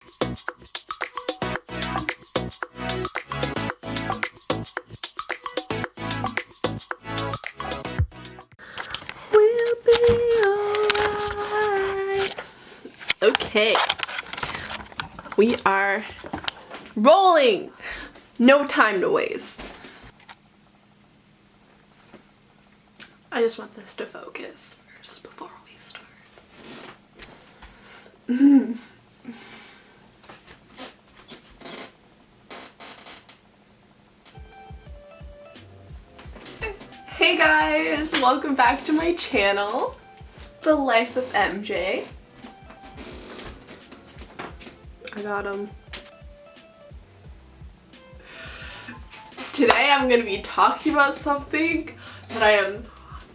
We'll be alright. Okay. We are rolling. No time to waste. I just want this to focus first before we start. Hey guys, welcome back to my channel, The Life of MJ. I got him. Today I'm going to be talking about something that I am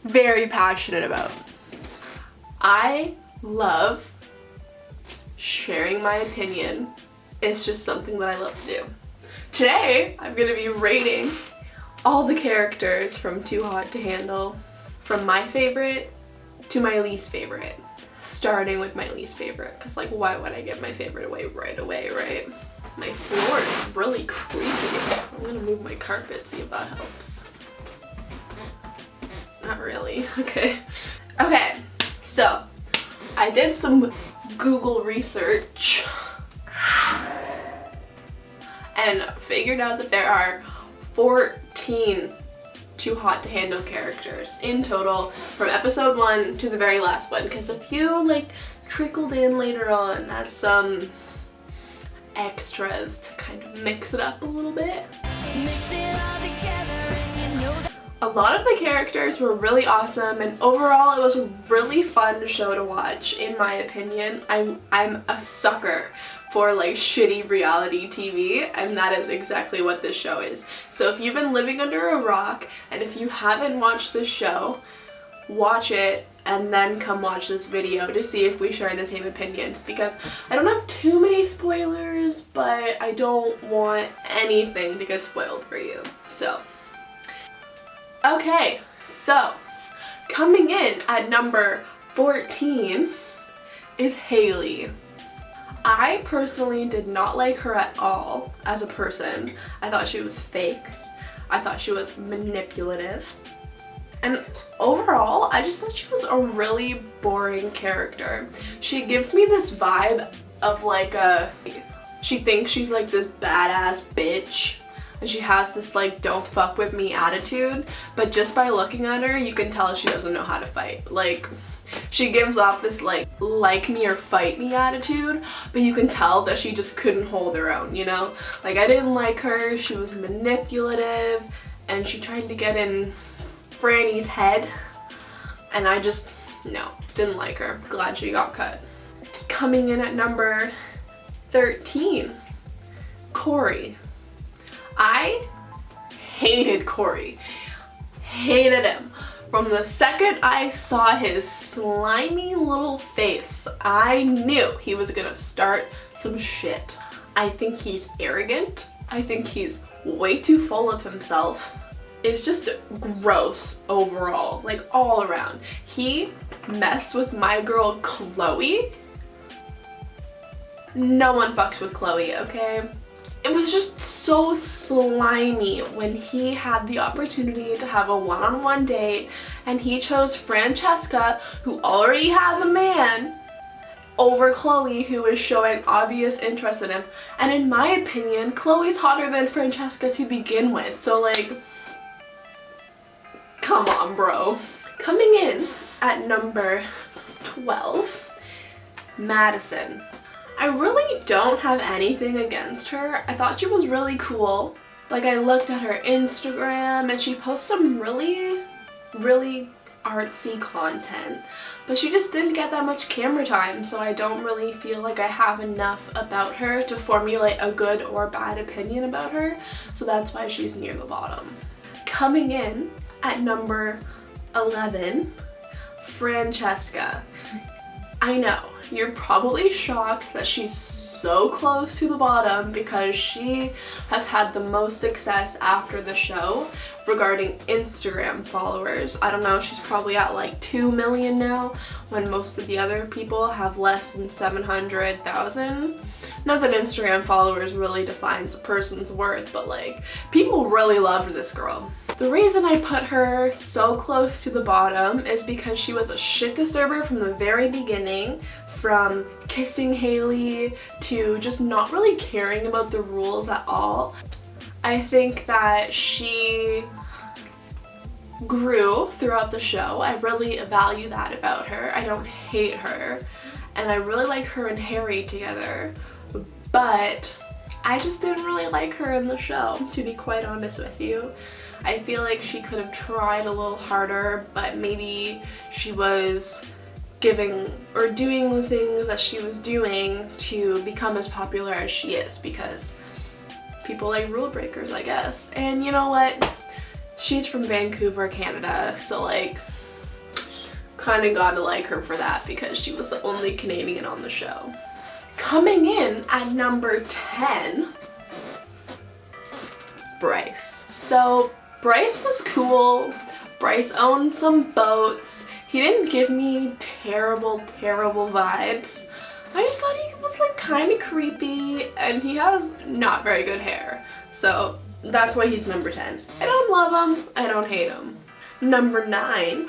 very passionate about. I love sharing my opinion. It's just something that I love to do. Today I'm going to be rating all the characters from Too Hot to Handle, from my favorite to my least favorite. Starting with my least favorite, because like why would I give my favorite away right away, right? My floor is really creepy. I'm gonna move my carpet, see if that helps. Not really. Okay. Okay, so I did some Google research and figured out that there are 14 Too Hot to Handle characters in total from episode 1 to the very last one, because a few like trickled in later on as some extras to kind of mix it up a little bit. A lot of the characters were really awesome, and overall it was a really fun show to watch, in my opinion. I'm a sucker for like shitty reality TV, and that is exactly what this show is. So if you've been living under a rock and if you haven't watched this show, watch it and then come watch this video to see if we share the same opinions, because I don't have too many spoilers, but I don't want anything to get spoiled for you. So okay, so coming in at number 14 is Hailie. I personally did not like her at all as a person. I thought she was fake. I thought she was manipulative. And overall, I just thought she was a really boring character. She gives me this vibe of like she thinks she's like this badass bitch, and she has this like don't fuck with me attitude, but just by looking at her, you can tell she doesn't know how to fight. Like, she gives off this like me or fight me attitude, but you can tell that she just couldn't hold her own, you know? Like, I didn't like her. She was manipulative, and she tried to get in Franny's head, and I just, no, didn't like her. Glad she got cut. Coming in at number 13, Cory. I hated Cory. Hated him. From the second I saw his slimy little face, I knew he was gonna start some shit. I think he's arrogant. I think he's way too full of himself. It's just gross overall, like all around. He messed with my girl Chloe. No one fucks with Chloe, okay? It was just so slimy when he had the opportunity to have a one-on-one date and he chose Francesca, who already has a man, over Chloe, who is showing obvious interest in him. And in my opinion, Chloe's hotter than Francesca to begin with, so like, come on, bro. Coming in at number 12, Madison. I really don't have anything against her. I thought she was really cool. Like, I looked at her Instagram and she posts some really artsy content, but she just didn't get that much camera time, so I don't really feel like I have enough about her to formulate a good or bad opinion about her, so that's why she's near the bottom. Coming in at number 11, Francesca. I know, you're probably shocked that she's so close to the bottom because she has had the most success after the show regarding Instagram followers. I don't know, she's probably at like 2 million now when most of the other people have less than 700,000. Not that Instagram followers really defines a person's worth, but like, people really loved this girl. The reason I put her so close to the bottom is because she was a shit disturber from the very beginning, from kissing Hailie to just not really caring about the rules at all. I think that she grew throughout the show. I really value that about her. I don't hate her, and I really like her and Harry together. But I just didn't really like her in the show, to be quite honest with you. I feel like she could have tried a little harder, but maybe she was giving or doing the things that she was doing to become as popular as she is, because people like rule breakers, I guess. And you know what? She's from Vancouver, Canada, so like, kind of gotta like her for that because she was the only Canadian on the show. Coming in at number 10, Bryce. So Bryce was cool. Bryce owned some boats. He didn't give me terrible vibes. I just thought he was like kind of creepy, and he has not very good hair. So that's why he's number 10. I don't love him, I don't hate him. Number 9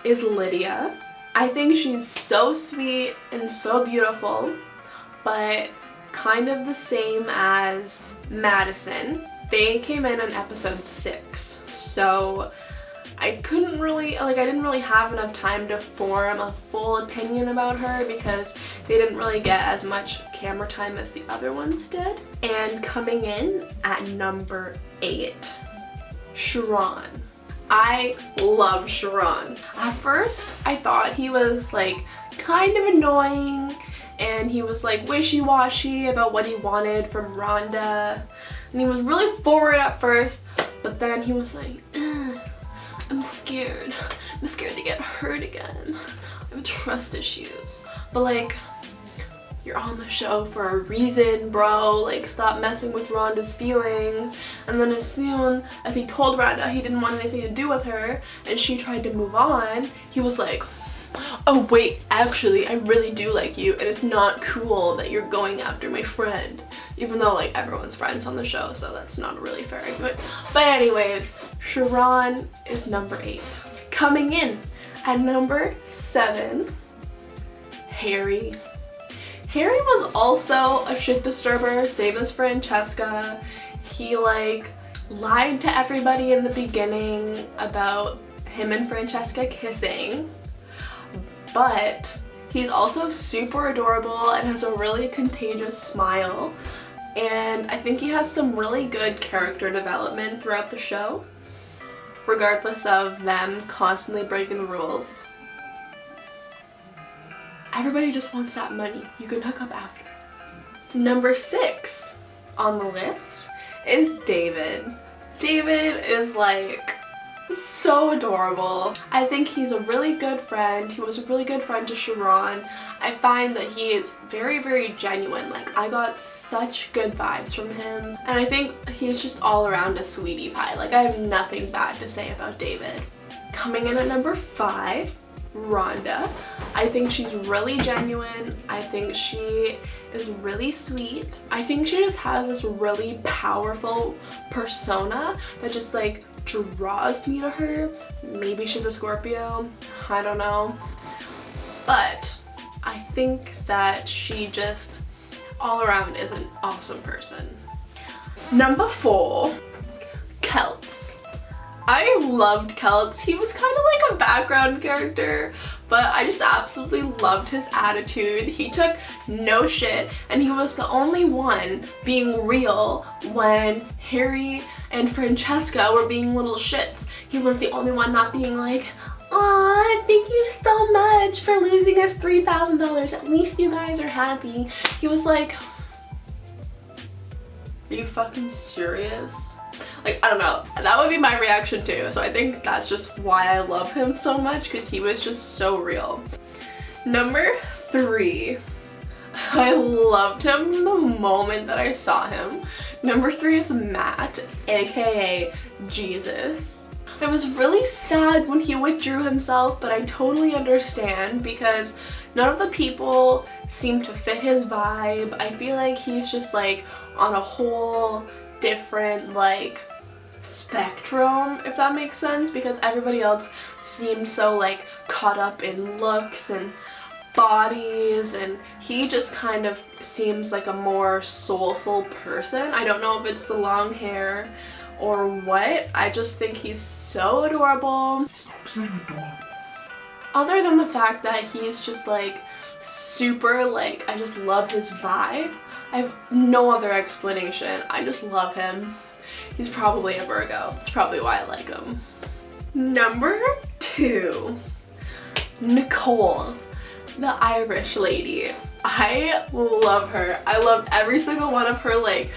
is Lydia. I think she's so sweet and so beautiful, but kind of the same as Madison. They came in on episode 6, so I didn't really have enough time to form a full opinion about her because they didn't really get as much camera time as the other ones did. And coming in at number 8, Sharan. I love Sharan. At first, I thought he was like kind of annoying, and he was like wishy-washy about what he wanted from Rhonda, and he was really forward at first, but then he was like, I'm scared to get hurt again. I have trust issues. But like, you're on the show for a reason, bro. Like, stop messing with Rhonda's feelings. And then as soon as he told Rhonda he didn't want anything to do with her and she tried to move on, he was like, oh wait, actually I really do like you, and it's not cool that you're going after my friend. Even though like everyone's friends on the show, so that's not a really fair argument. But anyways, Sharan is number 8. Coming in at number 7, Harry. Harry was also a shit disturber, same as Francesca. He like lied to everybody in the beginning about him and Francesca kissing, but he's also super adorable and has a really contagious smile, and I think he has some really good character development throughout the show, regardless of them constantly breaking the rules. Everybody just wants that money. You can hook up after. Number 6 on the list is David. David is like so adorable. I think he's a really good friend. He was a really good friend to Sharan. I find that he is very genuine. Like, I got such good vibes from him, and I think he's just all around a sweetie pie. Like, I have nothing bad to say about David. Coming in at number 5, Rhonda. I think she's really genuine. I think she is really sweet. I think she just has this really powerful persona that just like draws me to her. Maybe she's a Scorpio, I don't know. But I think that she just all around is an awesome person. Number 4, Celts. I loved Celts. He was kind of like a background character, but I just absolutely loved his attitude. He took no shit, and he was the only one being real when Harry and Francesca were being little shits. He was the only one not being like, aw, thank you so much for losing us $3,000. At least you guys are happy. He was like, are you fucking serious? Like, I don't know, that would be my reaction too. So I think that's just why I love him so much, because he was just so real. Number 3, I loved him the moment that I saw him. Number 3 is Matt, aka Jesus. I was really sad when he withdrew himself, but I totally understand because none of the people seem to fit his vibe. I feel like he's just like on a whole different like spectrum, if that makes sense, because everybody else seemed so like caught up in looks and bodies, and he just kind of seems like a more soulful person. I don't know if it's the long hair or what. I just think he's so adorable. Stop saying adorable. Other than the fact that he's just like super like, I just love his vibe. I have no other explanation. I just love him. He's probably a Virgo. That's probably why I like him. Number 2, Nicole, the Irish lady. I love her. I love every single one of her like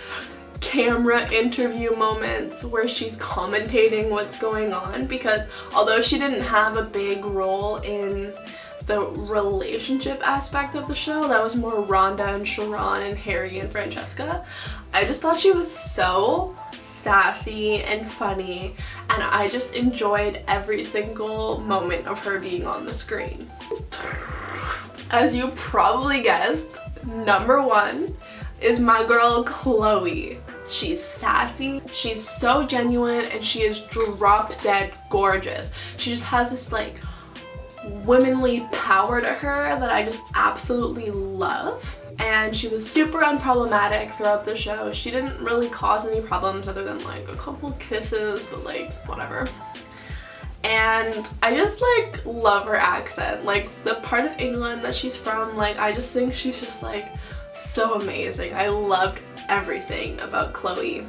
camera interview moments where she's commentating what's going on, because although she didn't have a big role in the relationship aspect of the show, that was more Rhonda and Sharan and Harry and Francesca, I just thought she was so sassy and funny, and I just enjoyed every single moment of her being on the screen. As you probably guessed, number 1 is my girl Chloe. She's sassy, she's so genuine, and she is drop dead gorgeous. She just has this like womanly power to her that I just absolutely love. And she was super unproblematic throughout the show. She didn't really cause any problems other than like a couple kisses, but like whatever. And I just like love her accent, like the part of England that she's from. Like I just think she's just like so amazing. I loved everything about Chloe.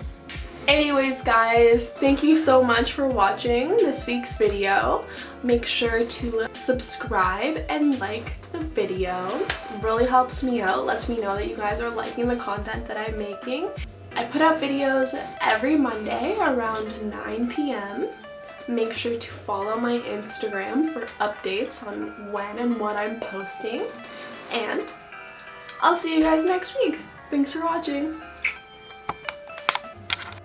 Anyways guys, thank you so much for watching this week's video. Make sure to subscribe and like the video. It really helps me out, lets me know that you guys are liking the content that I'm making. I put out videos every Monday around 9 p.m. Make sure to follow my Instagram for updates on when and what I'm posting. And I'll see you guys next week. Thanks for watching.